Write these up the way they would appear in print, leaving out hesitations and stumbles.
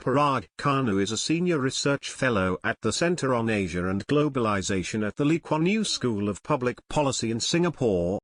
Parag Kanu is a senior research fellow at the Center on Asia and Globalization at the Lee Kuan Yew School of Public Policy in Singapore.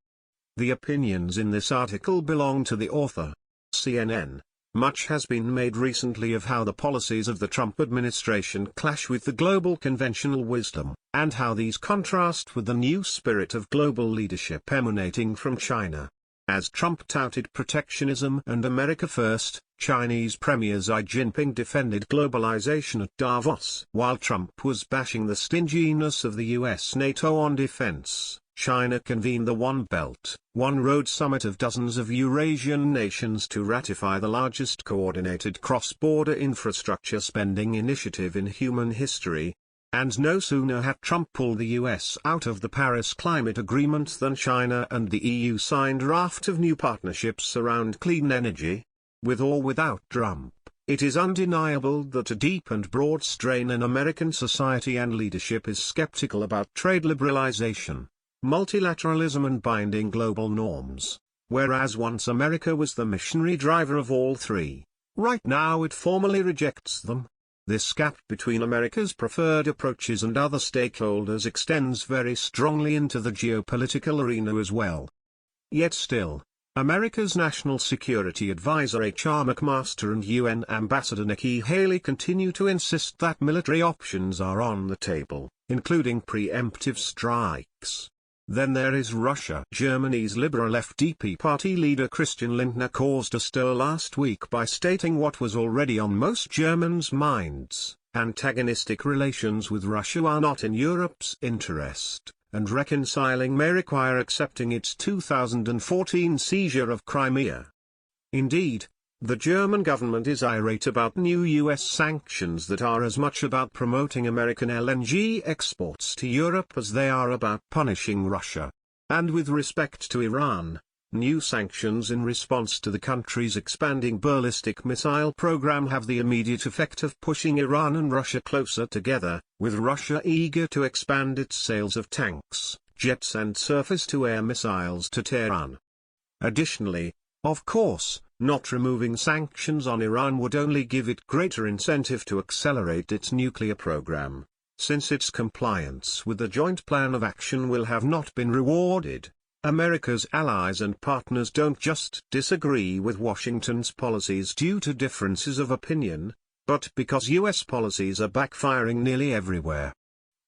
The opinions in this article belong to the author. CNN. Much has been made recently of how the policies of the Trump administration clash with the global conventional wisdom, and how these contrast with the new spirit of global leadership emanating from China. As Trump touted protectionism and America first, Chinese Premier Xi Jinping defended globalization at Davos. While Trump was bashing the stinginess of the US NATO on defense, China convened the One Belt, One Road summit of dozens of Eurasian nations to ratify the largest coordinated cross-border infrastructure spending initiative in human history. And no sooner had Trump pulled the US out of the Paris Climate Agreement than China and the EU signed a raft of new partnerships around clean energy. With or without Trump, it is undeniable that a deep and broad strain in American society and leadership is skeptical about trade liberalization, multilateralism and binding global norms. Whereas once America was the missionary driver of all three, right now it formally rejects them. This gap between America's preferred approaches and other stakeholders extends very strongly into the geopolitical arena as well. Yet still, America's National Security Advisor H.R. McMaster and UN Ambassador Nikki Haley continue to insist that military options are on the table, including preemptive strikes. Then there is Russia. Germany's liberal FDP party leader Christian Lindner caused a stir last week by stating what was already on most Germans' minds: antagonistic relations with Russia are not in Europe's interest, and reconciling may require accepting its 2014 seizure of Crimea. Indeed, the German government is irate about new US sanctions that are as much about promoting American LNG exports to Europe as they are about punishing Russia. And with respect to Iran, new sanctions in response to the country's expanding ballistic missile program have the immediate effect of pushing Iran and Russia closer together, with Russia eager to expand its sales of tanks, jets and surface-to-air missiles to Tehran. Additionally, of course, not removing sanctions on Iran would only give it greater incentive to accelerate its nuclear program, since its compliance with the Joint Plan of Action will have not been rewarded. America's allies and partners don't just disagree with Washington's policies due to differences of opinion, but because US policies are backfiring nearly everywhere.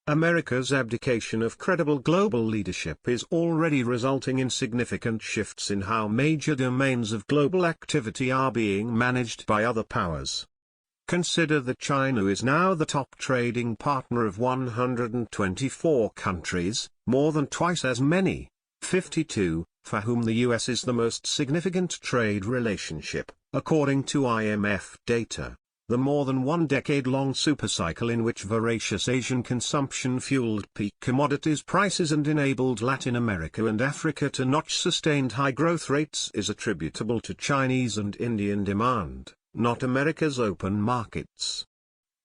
America's abdication of credible global leadership is already resulting in significant shifts in how major domains of global activity are being managed by other powers. Consider that China is now the top trading partner of 124 countries, more than twice as many, 52, for whom the US is the most significant trade relationship, according to IMF data. The more than one-decade-long supercycle in which voracious Asian consumption fueled peak commodities prices and enabled Latin America and Africa to notch sustained high growth rates is attributable to Chinese and Indian demand, not America's open markets.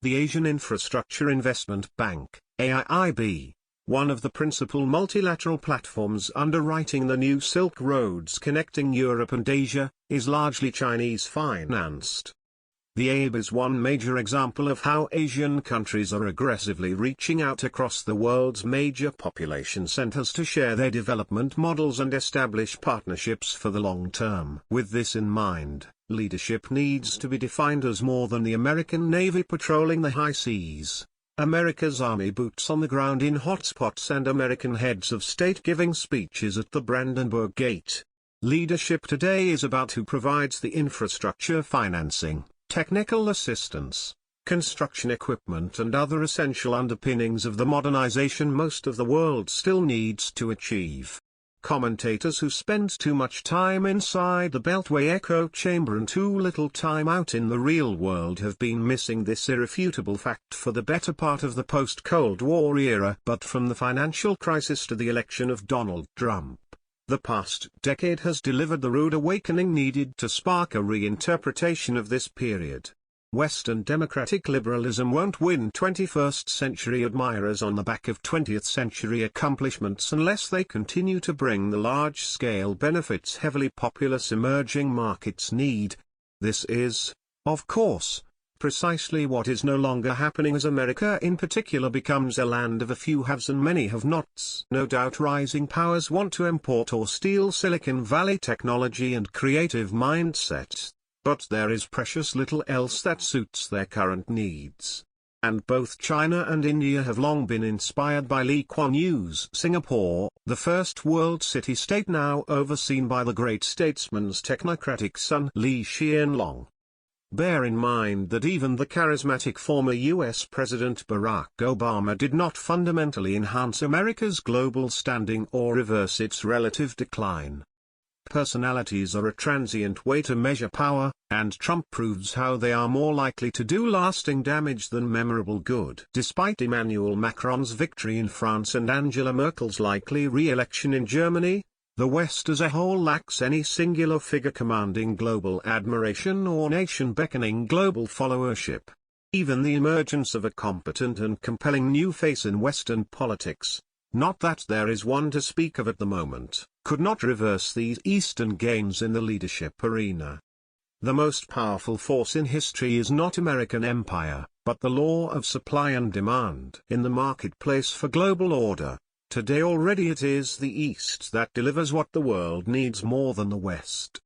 The Asian Infrastructure Investment Bank, AIIB, one of the principal multilateral platforms underwriting the new Silk Roads connecting Europe and Asia, is largely Chinese-financed. The AIIB is one major example of how Asian countries are aggressively reaching out across the world's major population centers to share their development models and establish partnerships for the long term. With this in mind, leadership needs to be defined as more than the American Navy patrolling the high seas, America's Army boots on the ground in hotspots and American heads of state giving speeches at the Brandenburg Gate. Leadership today is about who provides the infrastructure financing, technical assistance, construction equipment and other essential underpinnings of the modernization most of the world still needs to achieve. Commentators who spend too much time inside the Beltway echo chamber and too little time out in the real world have been missing this irrefutable fact for the better part of the post-Cold War era. But from the financial crisis to the election of Donald Trump, the past decade has delivered the rude awakening needed to spark a reinterpretation of this period. Western democratic liberalism won't win 21st century admirers on the back of 20th century accomplishments unless they continue to bring the large-scale benefits heavily populous emerging markets need. This is, of course, precisely what is no longer happening as America in particular becomes a land of a few haves and many have-nots. No doubt rising powers want to import or steal Silicon Valley technology and creative mindset, but there is precious little else that suits their current needs. And both China and India have long been inspired by Lee Kuan Yew's Singapore, the first world city-state now overseen by the great statesman's technocratic son Lee Hsien Loong. Bear in mind that even the charismatic former U.S. President Barack Obama did not fundamentally enhance America's global standing or reverse its relative decline. Personalities are a transient way to measure power, and Trump proves how they are more likely to do lasting damage than memorable good. Despite Emmanuel Macron's victory in France and Angela Merkel's likely re-election in Germany, the West as a whole lacks any singular figure commanding global admiration or nation beckoning global followership. Even the emergence of a competent and compelling new face in Western politics, not that there is one to speak of at the moment, could not reverse these Eastern gains in the leadership arena. The most powerful force in history is not American empire, but the law of supply and demand in the marketplace for global order. Today already it is the East that delivers what the world needs more than the West.